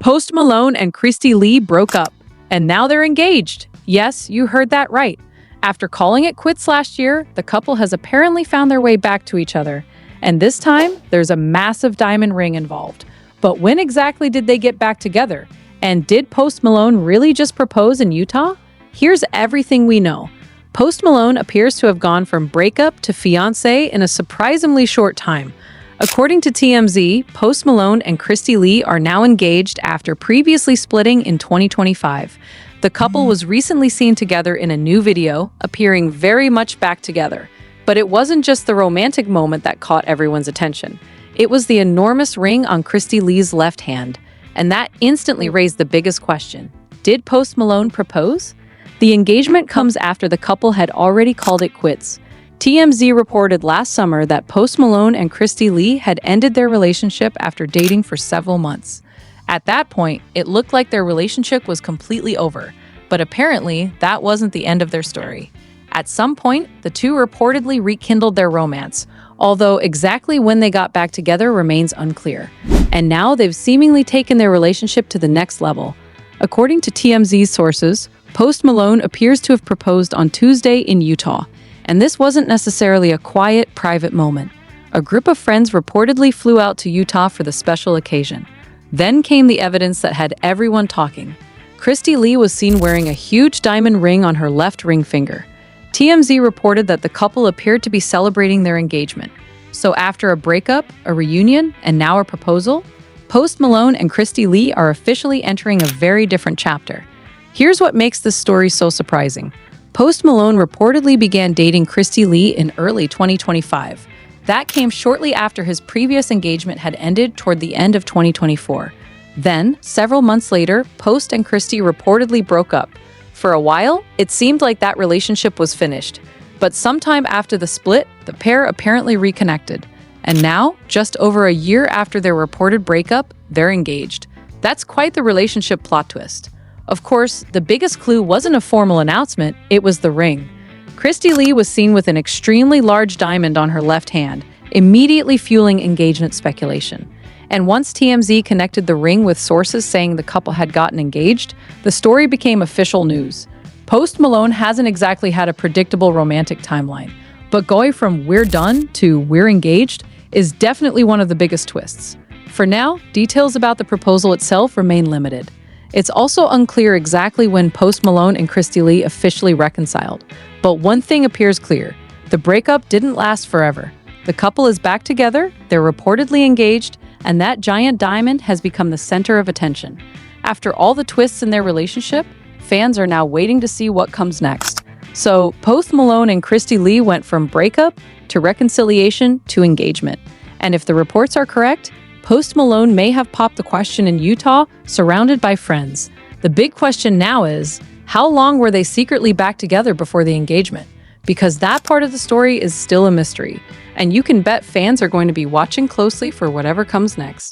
Post Malone and Christy Lee broke up, and now they're engaged. Yes, you heard that right. After calling it quits last year, the couple has apparently found their way back to each other. And this time, there's a massive diamond ring involved. But when exactly did they get back together? And did Post Malone really just propose in Utah? Here's everything we know. Post Malone appears to have gone from breakup to fiancé in a surprisingly short time. According to TMZ, Post Malone and Christy Lee are now engaged after previously splitting in 2025. The couple was recently seen together in a new video, appearing very much back together. But it wasn't just the romantic moment that caught everyone's attention. It was the enormous ring on Christy Lee's left hand. And that instantly raised the biggest question. Did Post Malone propose? The engagement comes after the couple had already called it quits. TMZ reported last summer that Post Malone and Christy Lee had ended their relationship after dating for several months. At that point, it looked like their relationship was completely over, but apparently that wasn't the end of their story. At some point, the two reportedly rekindled their romance, although exactly when they got back together remains unclear. And now they've seemingly taken their relationship to the next level. According to TMZ's sources, Post Malone appears to have proposed on Tuesday in Utah. And this wasn't necessarily a quiet, private moment. A group of friends reportedly flew out to Utah for the special occasion. Then came the evidence that had everyone talking. Christy Lee was seen wearing a huge diamond ring on her left ring finger. TMZ reported that the couple appeared to be celebrating their engagement. So after a breakup, a reunion, and now a proposal, Post Malone and Christy Lee are officially entering a very different chapter. Here's what makes this story so surprising. Post Malone reportedly began dating Christy Lee in early 2025. That came shortly after his previous engagement had ended toward the end of 2024. Then, several months later, Post and Christy reportedly broke up. For a while, it seemed like that relationship was finished. But sometime after the split, the pair apparently reconnected. And now, just over a year after their reported breakup, they're engaged. That's quite the relationship plot twist. Of course, the biggest clue wasn't a formal announcement, it was the ring. Christy Lee was seen with an extremely large diamond on her left hand, immediately fueling engagement speculation. And once TMZ connected the ring with sources saying the couple had gotten engaged, the story became official news. Post Malone hasn't exactly had a predictable romantic timeline, but going from "we're done" to "we're engaged" is definitely one of the biggest twists. For now, details about the proposal itself remain limited. It's also unclear exactly when Post Malone and Christy Lee officially reconciled. But one thing appears clear. The breakup didn't last forever. The couple is back together, they're reportedly engaged, and that giant diamond has become the center of attention. After all the twists in their relationship, fans are now waiting to see what comes next. So, Post Malone and Christy Lee went from breakup to reconciliation to engagement. And if the reports are correct, Post Malone may have popped the question in Utah, surrounded by friends. The big question now is, how long were they secretly back together before the engagement? Because that part of the story is still a mystery. And you can bet fans are going to be watching closely for whatever comes next.